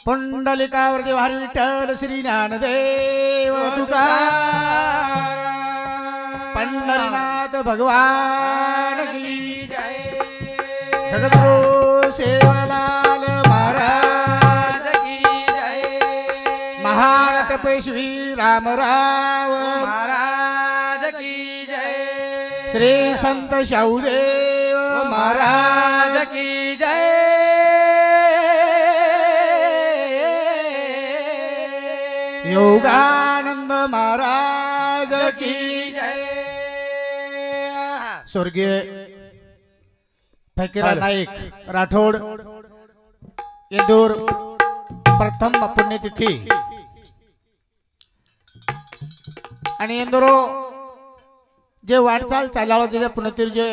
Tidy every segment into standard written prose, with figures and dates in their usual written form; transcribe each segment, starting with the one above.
पुंडलिकावरती हरी विठ्ठल श्री ज्ञानदेव तुकाराम पंढरीनाथ भगवान की जय। जगद्गुरु सेवालाल महाराज की जय। महान तपस्वी रामराव महाराज की जय। श्री संत शाहूदेव महाराज की जय। योगानंद महाराज की जय। स्वर्गीय फकीरा नाईक राठोड इंदूर प्रथम पुण्यतिथी आणि इंदूरो जे वाटचाल चाललो जे पुण्यतिथी जे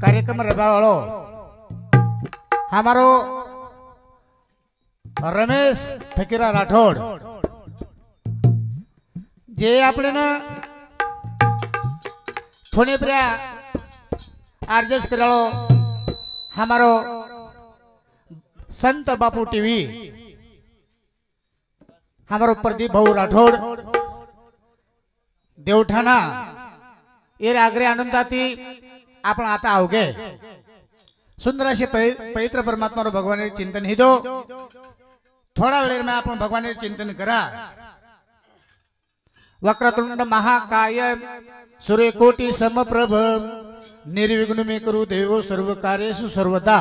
कार्यक्रम रबावाळो हमारो रमेश फकीरा राठोड जे आपले ना फोने पर आर्जस करालो हमारो संत बापू टीवी हमारो प्रदीप भाऊ राठोड देवठाणा ये आग्रे आनंदाती आपण आता अवघे सुंदर असे पवित्र परमात्मा भगवान चिंतन ही दो थोड़ा वेळ में आपण भगवान चिंतन करा। वक्रतुंड महाकाय सूर्यकोटि समप्रभ निर्विघ्न मे करू देव सर्व कार्येषु सर्वदा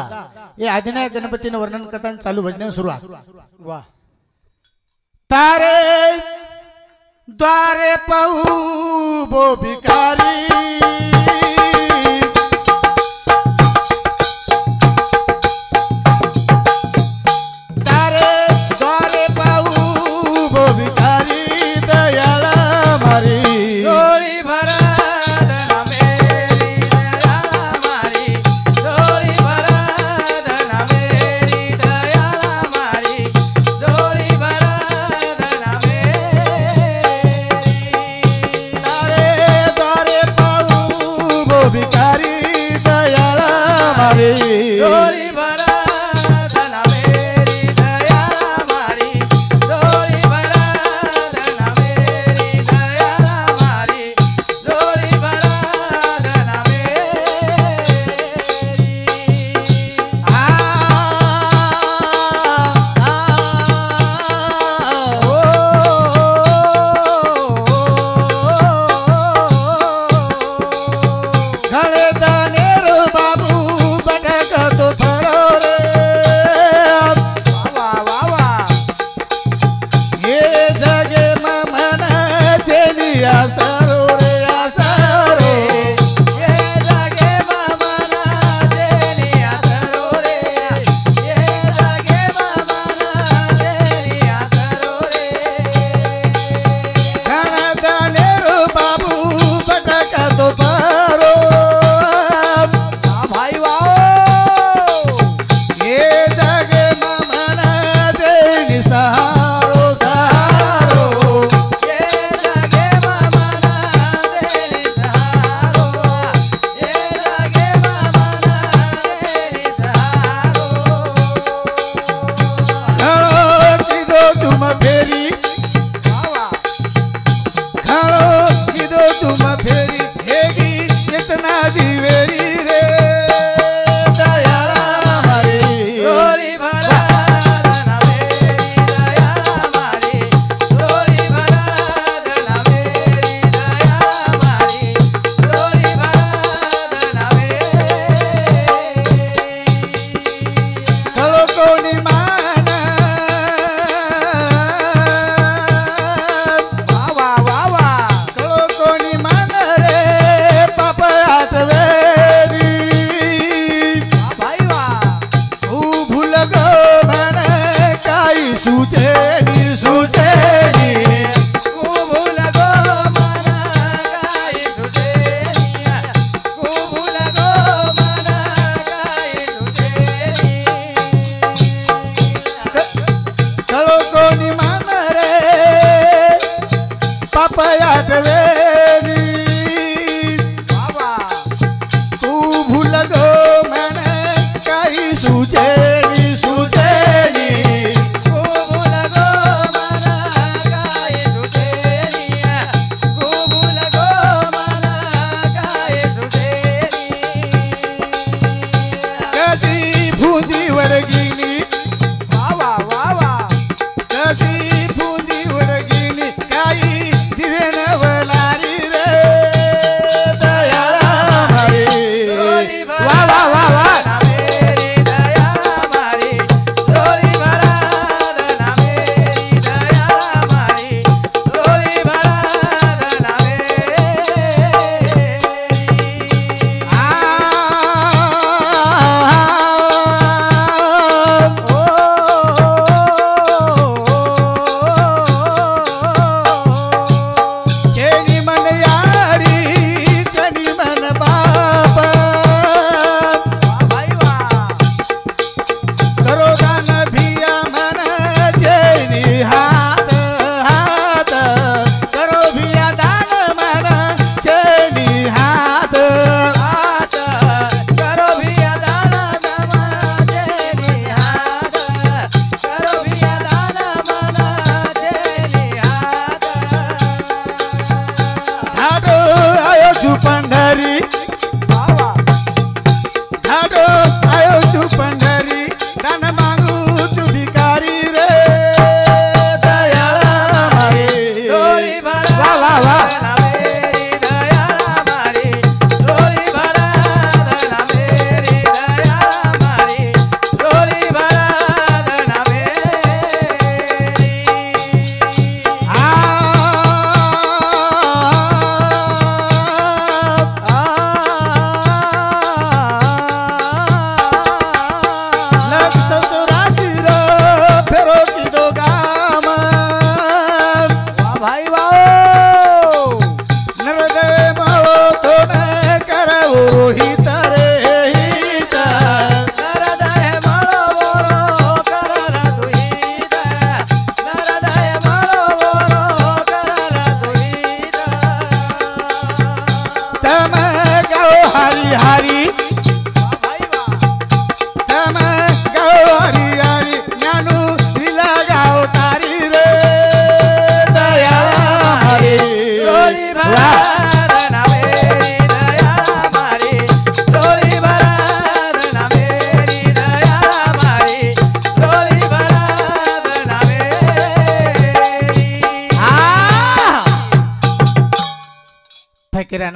ये आदिनायक गणपतीने वर्णन कथा चालू भजन सुरुवात। वाह तारे द्वारे पाहू बो भिकारी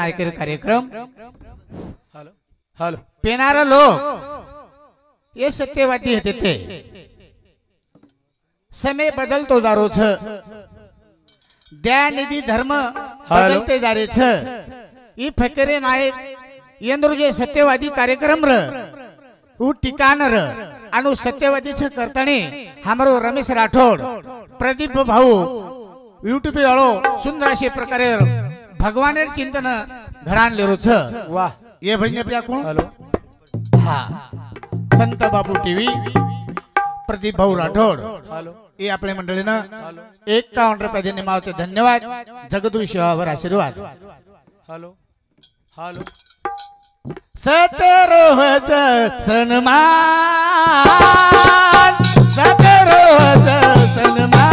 नायकर कार्यक्रम हॅलो हॅलो पेनारा लोक ये सत्यवादी है ते समय बदलतो जा रो छ द्या निधी धर्म बदलते जा रे छ ई फकरे नायक यंद्र जे सत्यवादी कार्यक्रम र उ ठिकाण र अनु सत्यवादी छ करताने हमरो रमेश राठोड प्रदीप भाऊ यूट्यूब वालो सुंदर अशे प्रकारे भगवानेर चिंतन घडाण लेरो छ वाह ये भजने प्रिया कोण हॅलो हा संत बाबू टीव्ही प्रदीप भाऊ राठोड हॅलो ये आपल्या मंडळीनं 51 रुपये देणे मावते धन्यवाद जगद्गुरु सेवावर आशीर्वाद हॅलो हॅलो सतरोहच सन्मान सतरोहच सन्मान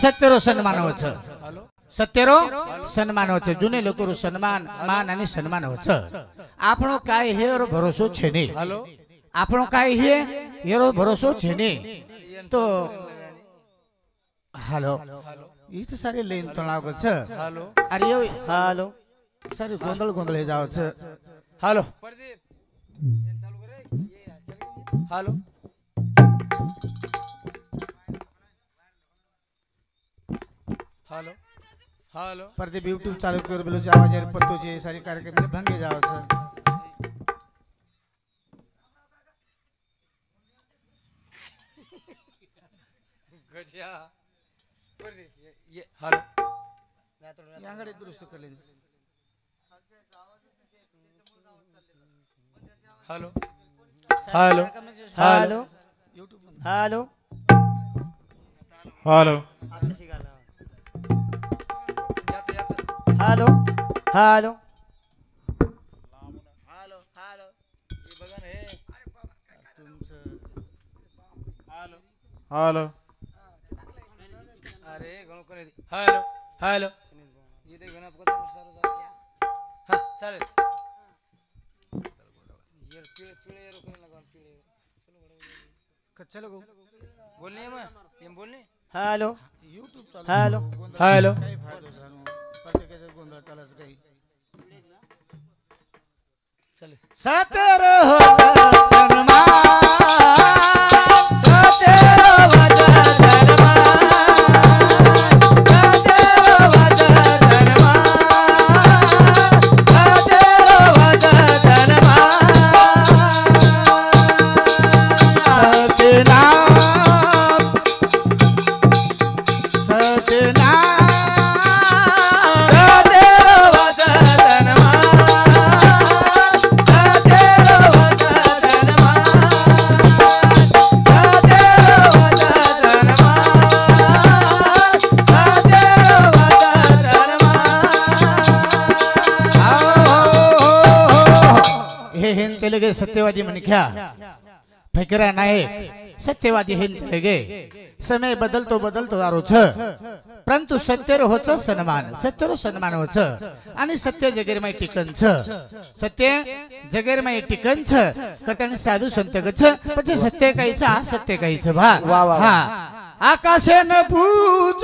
सत्तेरो सन्मान होच सत्तेरो सन्मान होच जुने लोकरो सन्मान मान आणि सन्मान होच आपणो काय हेरो भरोसो छे ने हॅलो आपणो काय हे हेरो भरोसो छे ने तो हेलो ई तो सारे लेन तो लागो छ हॅलो अरे यो हॅलो सारे गोंधळ गोंधळ हे जाव छ हॅलो प्रदीप चालू करे hello hello hello Pradeep YouTube चालू कर बोलो आवाज यार पत्तो जे सारे कार्यक्रम में भंगे जाव छ गजा प्रदीप ये हॅलो यांगडे दुरुस्त करले hello hello hello YouTube hello hello hello hello hello hello हे बघा ना हे तुमचं हॅलो हॅलो अरे गणो कोणी हॅलो हॅलो इथे गण आपको नमस्कार हां चालेल ये पिळे पिळे रोकने लगा पिळे चलो गो बोलने मग ये बोलने हॅलो यूट्यूब चालू हॅलो हॅलो काही फायदा झालो प्रत्येकाचा गोंधळ चालायचं काही चल सतरो सन्मान सतेरो वच सन्मान सतेरो वच सन्मान सतेरो वच सन्मान चले गए सत्यवादी मनख्या फकरा नायक सत्यवादी हेन चले गए समय बदलतो बदलतो दारो छ परंतु सत्यर होच सन्मान सत्यर सन्मान होच आणि सत्य जगेरमाई टिकन छ सत्य जगेरमाई टिकन छ करतानी साधू संत गछ પછી सत्य काहीच सत्य काहीच भा हा आकाशे न पूछ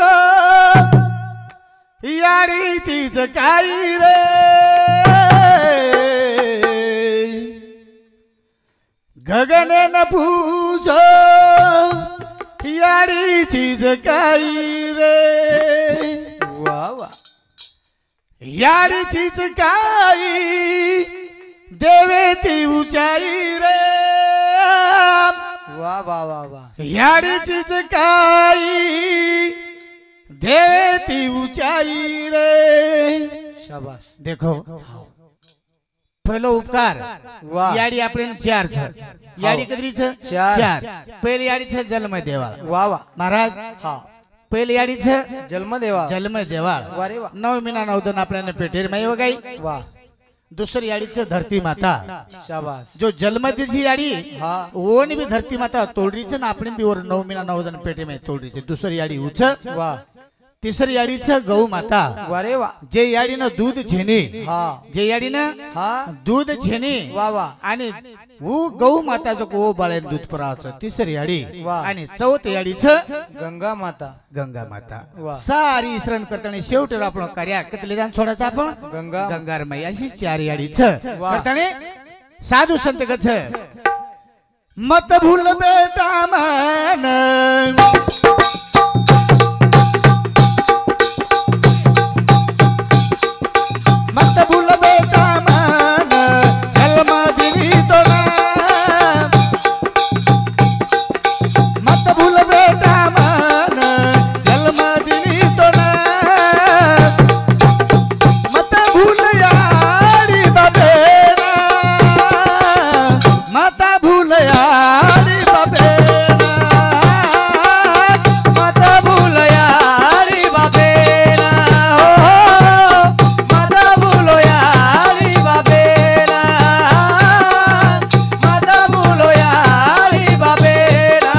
यारी चीज काही रे गगने न पूछो यारी चीज काई रे वाह वाह यारी चीज काई देवे ती ऊंचाई रे वाह वाह वाह वाह यारी चीज काई देवे ती ऊंचाई रे शाबास देखो पहिलो उपकार वाह याडी આપણે ચાર છે याडी કદરી છે ચાર. ચાર પહેલી याडी છે જન્મ દેવાળ वाह वाह મહારાજ હા પહેલી याडी છે जन्म देवा जन्म देवाळ वाह रे वाह 9 મહિના 9 दिन आपल्याला पेटेर માં વગાઈ वाह दुसरी याडी છે धरती माता शाबास जो जन्म देची याडी हाँ ओनी भी धरती माता तोडरी છે ને આપણે બી ઓર 9 મહિના 9 दिन पेटे में तोडरी છે दुसरी याडी उच वाह तिसरी याडी છે गौ माता वाह रे वाह जे याडीनं दूध झेनी हाँ जे याडीनं हाँ दूध झेनी वाह वाह आणि वो गौ माता जो को बाळे दूध परावचं तिसरी याडी वाह. आणि चौथी याडी छ गंगा माता गंगा माता वाह. सारी इसरण करताना शेवटी आपण कार्य कितले जाण सोडायचं आपण गंगा गंगारमय अशी चार याडी छ वाह. करताना साधू संत कछ मत भूल बेटा मन मत भूल बेटा मन जन्म दिली तोना मत भूल बेटा मन जन्म दिली तोना मत भूल यारी बाबेना मत भूल यारी बाबेना माता भूलो यारी बाबेला हो माता भूलो यारी बाबेला माता भूलो यारी बाबेला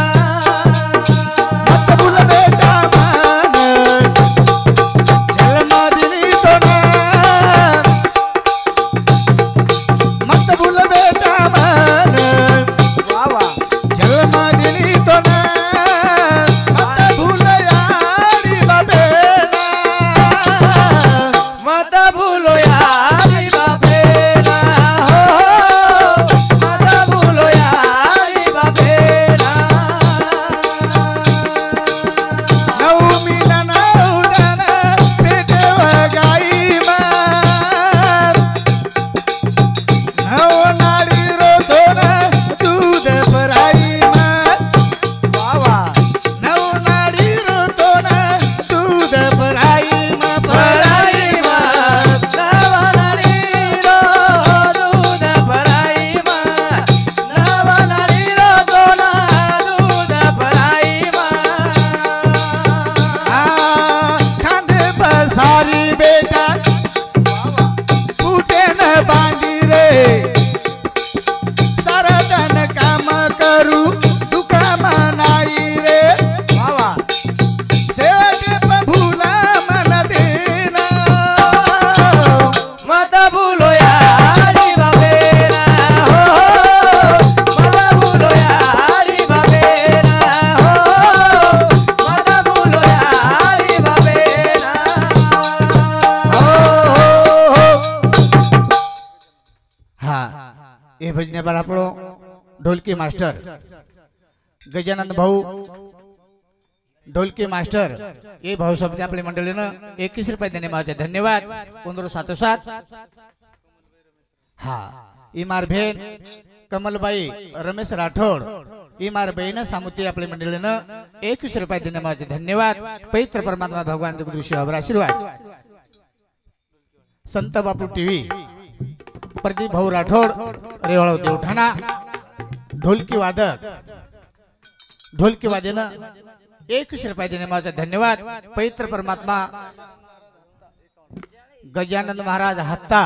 मत भूल बेटा मन जन्म दिली तोना मत भूल बेटा मन वाह वाह जन्म दिली तोना मत भूल यारी बाबेना माता भूलो यारी बाबेला हो माता भूलो यारी बाबेला नवमी नवदन पेटे वगाई मार नव नाडी रोधोन दूध भराई मार वाह वाह नव नाडी रोधोन दूध भराई मार नवनारी रो दूध भराई मा नवनारी रो दोना दूध भराई मा खांदे बसारी बेटा फुटे न बांधी रे सरदन काम करू दुका मनाई रे वाह वाह शेवटी प्रभूला मन देना माता भूलो यारी बाबेला हो माता भूलो यारी बाबेला हो माता भूलो यारी बाबेला हा એ ભજને પર આપણો ઢોલકી માસ્ટર ગજાનંદ ભાऊ ढोलकी मास्टर ये भाऊ शब्द आपल्या मंडळीनं 21 रुपये देणे माझे धन्यवाद 1577 हा इमार भेन कमलबाई रमेश राठोड इमार बहीण सामुती आपल्या मंडळीनं 21 रुपये देणे माझे धन्यवाद पवित्र परमात्मा भगवान जगदृश्य अवर आशीर्वाद संत बापू टीव्ही प्रदीप भाऊ राठोड रेवाळ देवठाणा ढोलकी वादनं 21 रुपये देणे माझे धन्यवाद पवित्र परमात्मा गजानंद महाराज हत्ता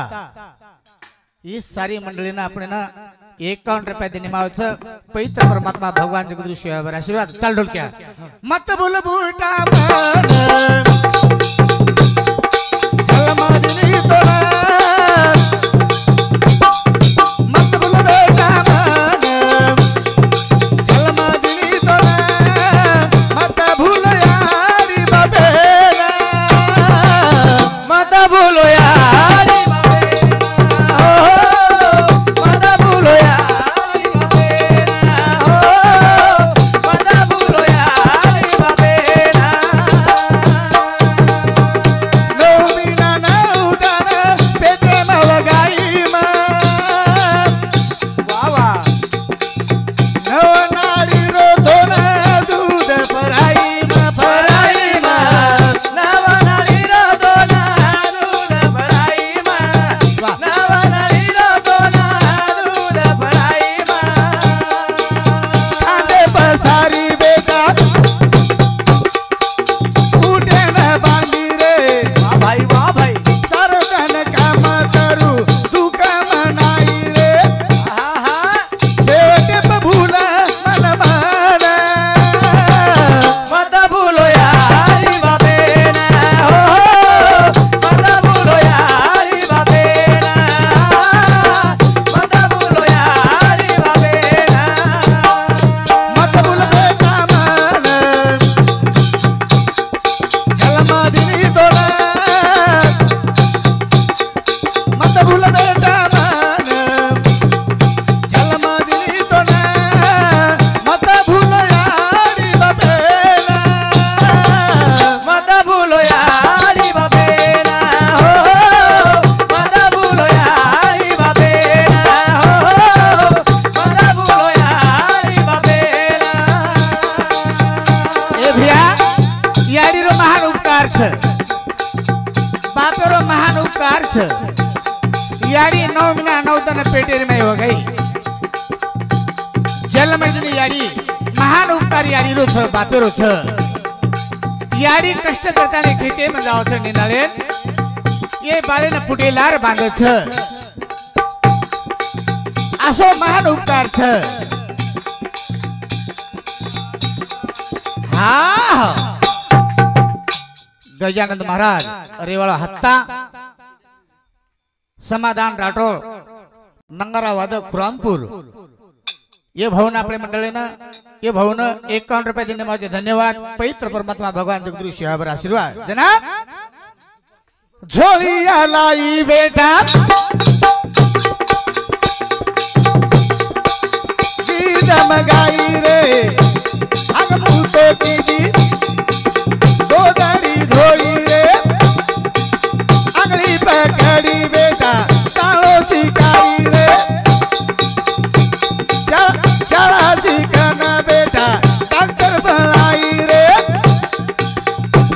ही सारी मंडळीनं आपण 51 रुपये देणे माझे पवित्र परमात्मा भगवान जगदृश्य अवर आशीर्वाद चाल ढोलक्या मत बोल बूटा मन जन्म दिली तोना मत बोल बेटा मन जन्म दिली तोना मत भूल यारी बाबेला माता भूलो यारी बाबेला हो माता भूलो यारी बाबेला छ बापेरो महान उपकार छ याडी 9 महीना 9 दिन पेटेर में हो गई जल में दिन याडी महान उपकार याडी रो छ बापेरो छ याडी कष्ट करता ने खेते में जाओ छ निंदाले ये बाळे ने फुटेलार बांध छ आसो महान उपकार छ हाँ गजानंद महाराज रेवाड़ा हत्ता समाधान राठोड नंगारा वादक खुरामपूर ये भाऊन आपल्या मंडळीनं ये भाऊन 51 रुपये देणे माझे धन्यवाद पवित्र परमात्मा भगवान जगदुरु शिवावर आशीर्वाद जनाब झोलिया लाई बेटा गीत मगाई रे अंग मुतो की दी गोदड़ी धोई रे अंगली पकड़ी बेटा तालो शिकारी रे शाला शिकाना बेटा डॉक्टर बनाई रे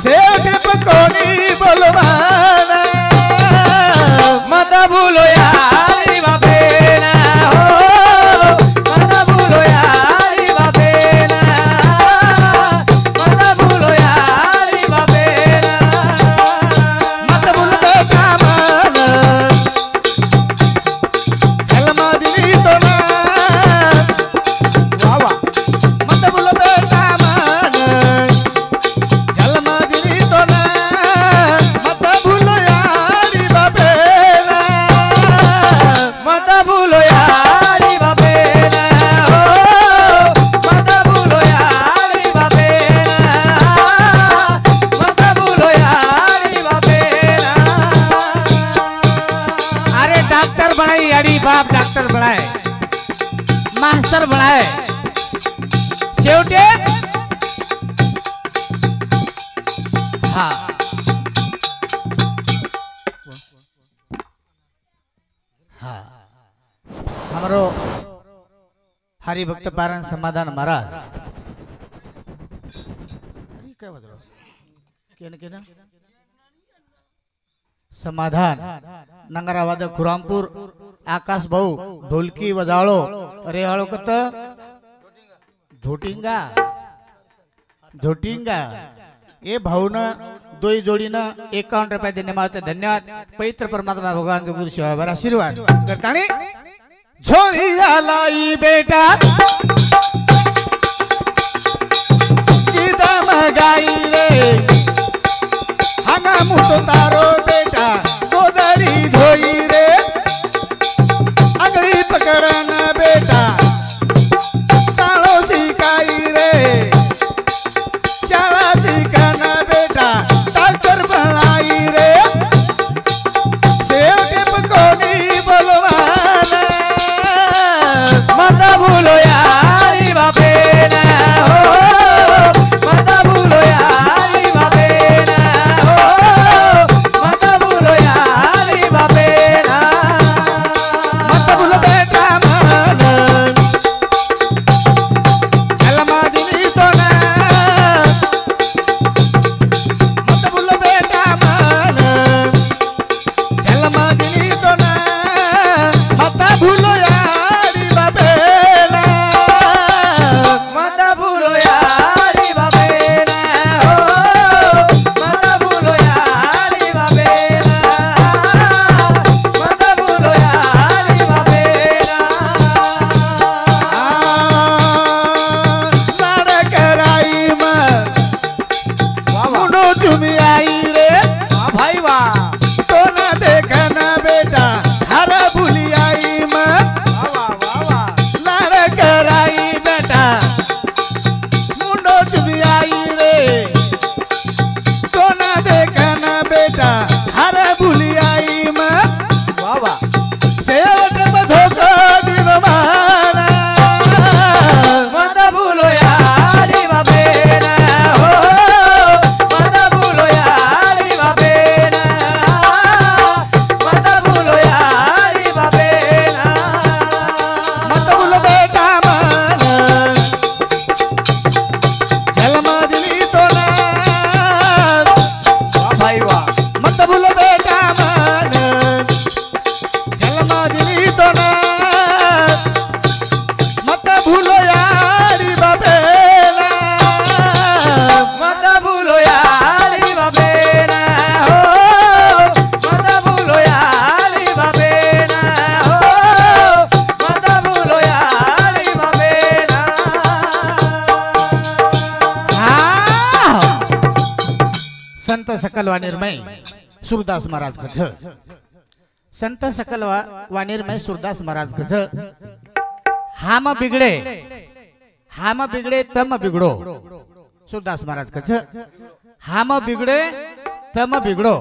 सेठ पकोनी बोलवाना मत भूलो यारी बापेना हो मत भूलो यारी बापेना मत भूलो यारी बापेना मत भूल बेटा मन कलमा दिली तो ना वावा मत भूल बेटा मन कलमा दिली तो ना मत भूल यारी बापेना मत भूलो यारी बापेना हो मत भूलो यारी बापेना मत भूलो यारी बापेना अरे डॉक्टर बनाई याडी बाप डॉक्टर बनाए मास्टर बनाए शेवटे हाँ हाँ हमारो हरिभक्त पारण समाधान महाराज अरे काय बज केन समाधान नंगरा वादक खुरामपूर आकाश भाऊ ढोलकी वजाळो रेहाळो कत झोटिंगा झोटिंगा ये भाऊन दोई जोडीनं 51 रुपये देणे माझे धन्यवाद पवित्र परमात्मा भगवान गुरु शिवावर आशीर्वाद करतानी झोली लाई बेटा गीता मगाई रे हंगा मुतो तारो बेटा गोदरी धोई रे अंगली पकड़ना बेटा सालो सिखाई रे शाला सिखाना बेटा डॉक्टर बनाई रे सेवटे पकोनी बोलवाना मत भूलो यारी बापेना हो मत भूलो यारी संत सकल वाणिरमय सूरदास महाराज कथ संत सकल वाणिरमय सूरदास महाराज कथ हाम बिगड़े तम बिगड़ो सूरदास महाराज कथ हाम बिगड़े तम बिगड़ो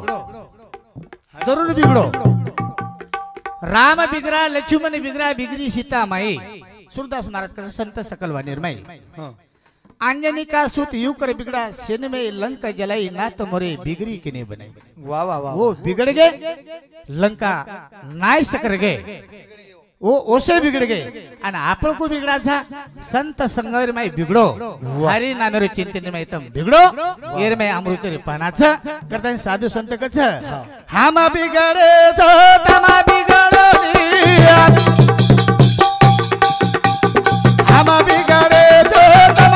जरूर बिगड़ो राम बिगड़ा लक्ष्मण बिगड़ा बिगड़ी सीता माई सूरदास महाराज कथ संत सकल वाणिरमय अंजनी का सूत यूं कर बिगड़ा सेन में लंका जलाई ना तो मोरे बिगड़ी के नहीं बनाई वाह वाह वाह वो बिगड़ गए लंका नाय सकर गए वो ओसे बिगड़ गए आणि आपण को बिगड़ा था संत संगवर में बिगड़ो हरि नामेर चिंतन में तम बिगड़ो एर में अमृत रे पानाच करता साधु संत कछ हम बिगड़े तो तम बिगड़ो हम बिगड़े तो तम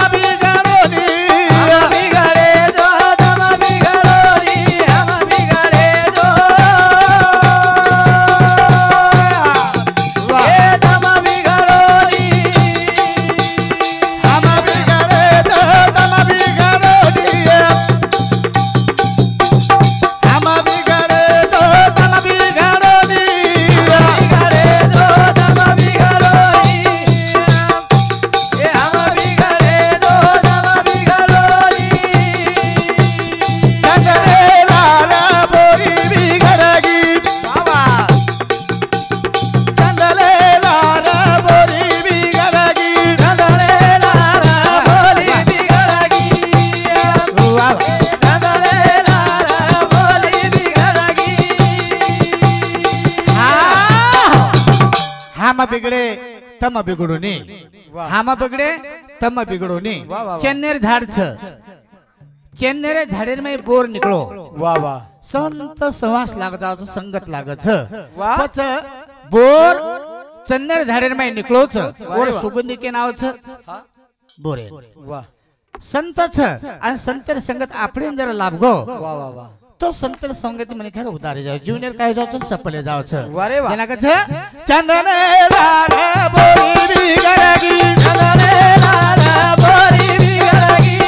बिगड़े तम बिगड़ोनी हम बिगड़े तम बिगड़ोनी चेन्नर झाड़ चेन्नर झाड़ेर में बोर निकलो वाह वाह संत सहवास लागता संगत लागत पच बोर चन्नर झाड़ेर में निकलो और सुगंधी के नाव बोरे वाह संत आणि संतर संगत आपण जरा लाभ गो वाह वाह वाह तो संतर संगति मने खर उतारे जाओ जूनियर काय जाओ सपले जाओ छ वारे वाह जना कछ चंदने लाल बोरी बिगड़गी चंदने लाल बोरी बिगड़गी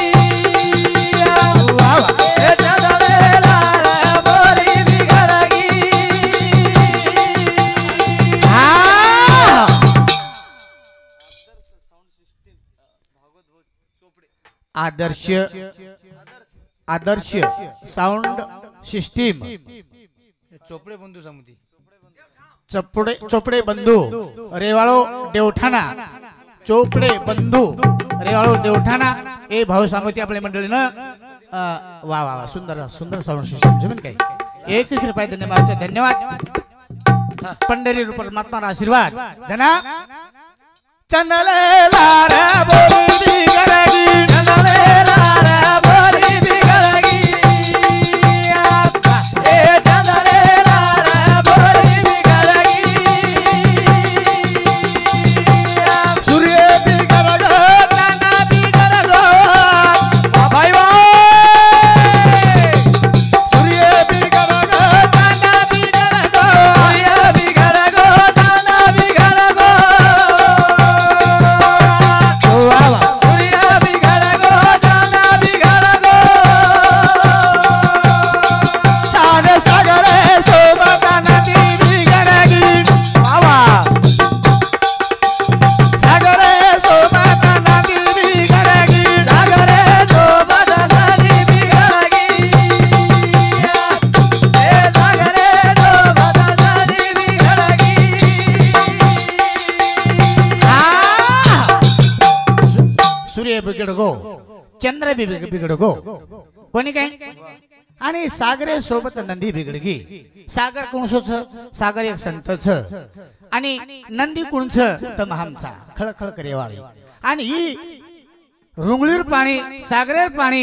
वाह ए चंदने लाल बोरी बिगड़गी हां आदर्श आदर्श साउंड सिस्टीम चोपडे बंधू समिती चोपडे बंधू रेवाळो देवठाणा चोपडे बंधू रेवाळो देवठाणा ए भाऊ समिती आपल्या मंडळीनं वा वा वा सुंदर सुंदर साउंड सिस्टम जमीन काय 21 रुपये धन्यवाद धन्यवाद पंढरी परमात्मा आशीर्वाद जना चंदले लार बोली बिगड़गी चंदने लाल बोरी बिगड़गी ए चंदने लाल बोरी बिगड़गी सूर्य बिगड़गो चांदा बिगड़गो भाई सूर्य बिगड़गो चांदा बिगड़गो सूर्य बिगड़गो चांदा बिगड़गो वाह वाह सूर्य बिगड़गो चांदा बिगड़गो तान सागरे शोभता नदी बिगड़गी वाह वाह सागरे शोभता नदी बिगड़गी सागरे तो बदनदी बिगड़गी ए सागरे तो बदनदी बिगड़गी सूर्य बिगड़गो चंद्र भी बिगड़गो कोणी काय आणि सागरे सोबत नंदी बिगड़गी सागर कोणसो छ सागर एक संत छ आणि नंदी कोणछ तर महामचा खळखळ करेवाळी आणि ही रुंगळीर पाणी सागरेर पाणी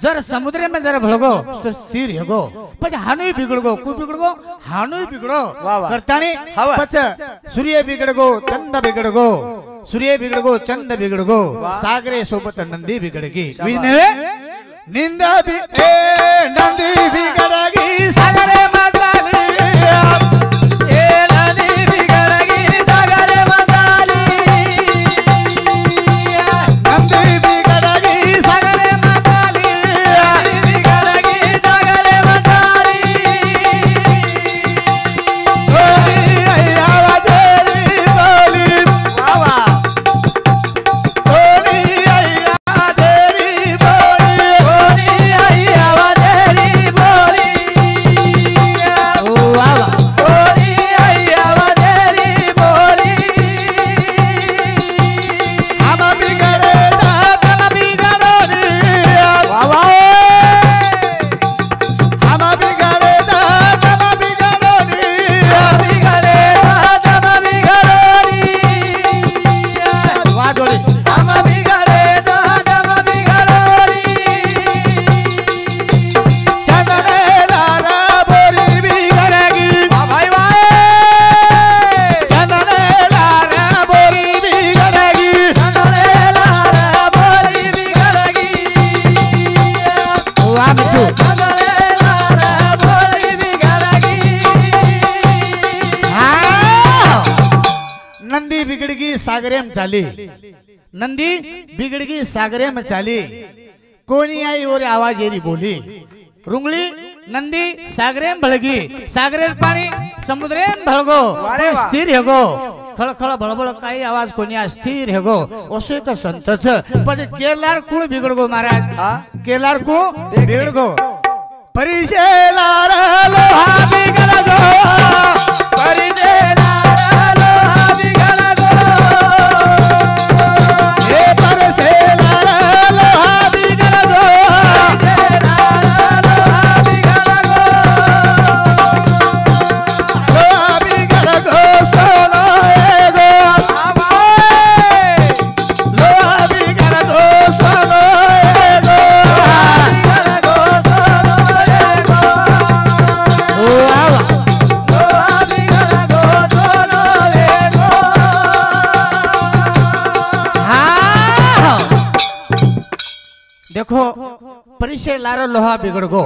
जर समुद्र में जर भळगो तो स्थिर हेगो पछ हानुई बिगड़गो कु बिगड़गो हानुई बिगड़ो वाह वाह। करतानी हवा। पछ सूर्य बिगड़गो चंद बिगड़गो सूर्य बिगड़गो चंद बिगड़गो सागरे सोबत नंदी बिगड़गी विने निंदा भी ए नंदी बिगड़गी सागरे मताली ए नदी बिगड़गी सागरे मताली नंदी बिगड़गी सागरे मताली बिगड़गी सागरे सागरे में चाली नंदी बिगड़गी सागरे में चाली कोनी आई और आवाज एरी बोली रुंगली नंदी सागरे में भळगी सागरे पाणी समुद्रे में भळगो वारे वा. स्थिर हेगो खळखळ भळभळ काही आवाज कोणी स्थिर हेगो असो एक संत छ पण केलार कुळ बिगडगो महाराज हा? केलार कुळ बिगडगो परिशेलार लोहा बिगडगो परिचेला लोहा बिघडगो. हे परिशेलार लोहा बिगडगो लोहा बिगडगो सोनो हेगो लोहा बिगडगो सोनो हेगो वा वा. हाँ. देखो परिशेर लारो लोहा बिगडगो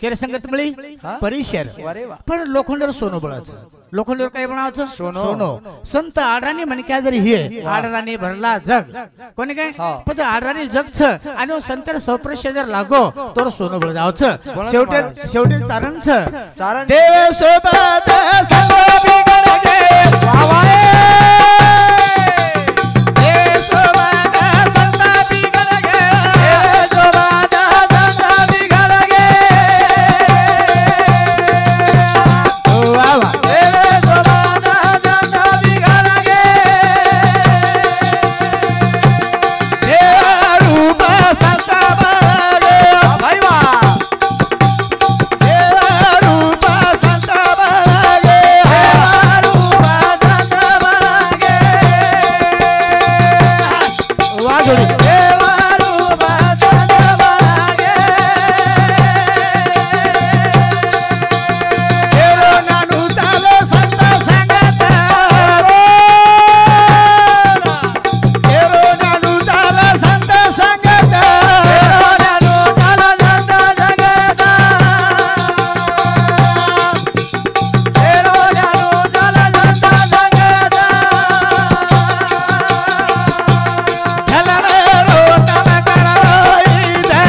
केरे संगत मिळी हा? परिशेर वारे वा. पण लोखंडर सोनं बळाचं लोखंडर काय बनावाचं सोनं. सोनं संत आडराणी म्हणे काय जरी हे आडराणी भरला जग कोणी काय हा. पण आडराणी जग छ आणि संतर सौप्रश्य जर लागो तर सोनं बळ जावचं बळच शेवटे महाराज. शेवटे चारण छ चारण. देव सोबत संग बिगडगे देव सोबत संग बिगडगे वा वा. देव रूप संत बळगे देव रूप संत बळगे वा जोडी तेरो नानू चालो संत संगत तेरो नानू चालो संत संगत झलमे रोतम करोई दे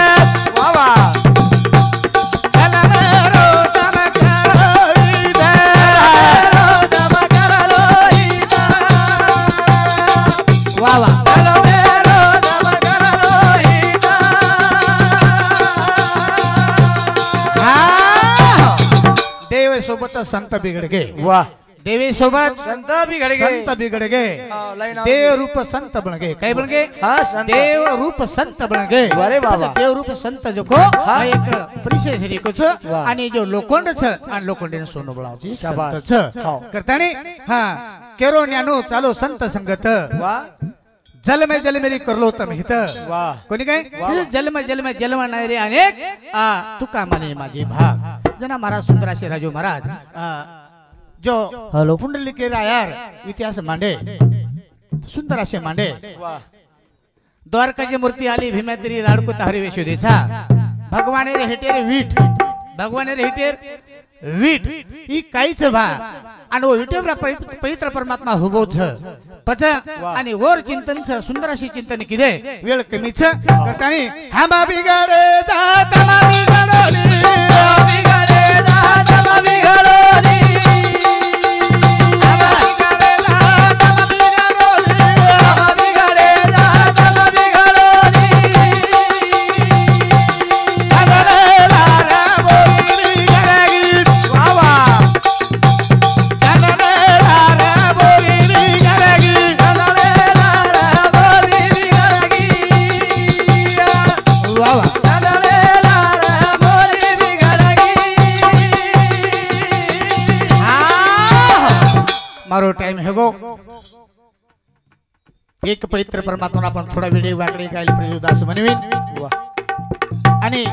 झलमे रोतम करोई दे वा वा. हाँ. देव सोबत संत बिगडगे वाह देवी सोबत संत बिघडगे संत बिगडगे हा, लय नाव देव रूप संत बनगे काय बनगे हा, संत. देव रूप संत बनगे अरे बाबा. देव रूप संत जो को हा एक परिचय श्री को छ वाह. आणि जो लोखंड छ आणि लोखंडीने सोनं बळावची शाबास. संत छ हो. करतानी हा केरो ज्ञानो चालो संत संगत वाह जल में जल मेरी करलो तम हित वाह कोणी काय जल में जल नाही रे अनेक तुका माने माझे भाग जना महाराज सुंदराशे राजू महाराज जो हेलो पुंडलिके रायार इतिहास मांडे सुंदर असे मांडे वाह द्वारकाची मूर्ती आली भीमातिरी लाडको ताहरी वेशोदेचा भगवाने रे हेटेर वीट भगवाने रे हेटेर वीट ही काहीच भा आणि विटेवरा पवित्र परमात्मा हुबो छ पच आणि वर चिंतन छ सुंदर अशी चिंतन किदे वेळ कमी छ करतानी हामा बिगाडे जात मा बिगाडोली बिघडे जात बिघडोली हामा बिगाडे जात मा बिगाडोली बिघडे जात बिघडोली जगलेला रा बोली गडगी वाह वाह जगलेला रा बोली गडगी चललेला रा बोली बिघडगी वा वा चललेला रा बोली बिघडगी मारो टाइम हेगो एक पवित्र परमात्मा आपण थोडा व्हिडिओ वाकडे गायला प्रयोदास म्हणवीन वाह आणि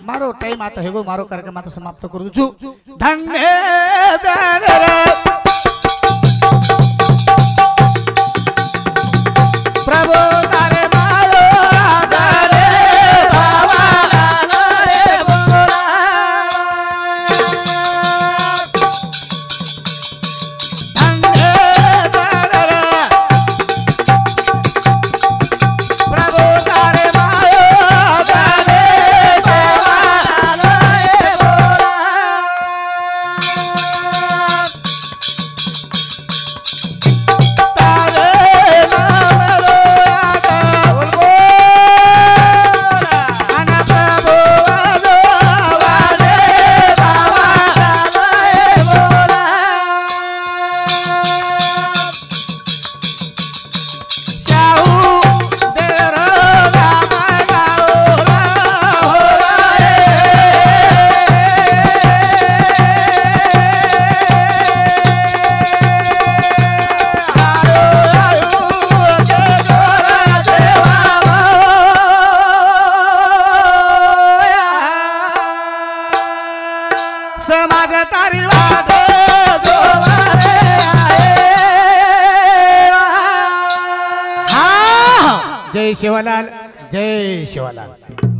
मारो टाइम आता हेगो मारो कार्यक्रम आता समाप्त करू छु धन्य प्रभु तारे मारो तारे बाबा रे बोला धन्य समाज तारी वाद तुम्हारे आए हा जय शिवलाल जय शिवलाल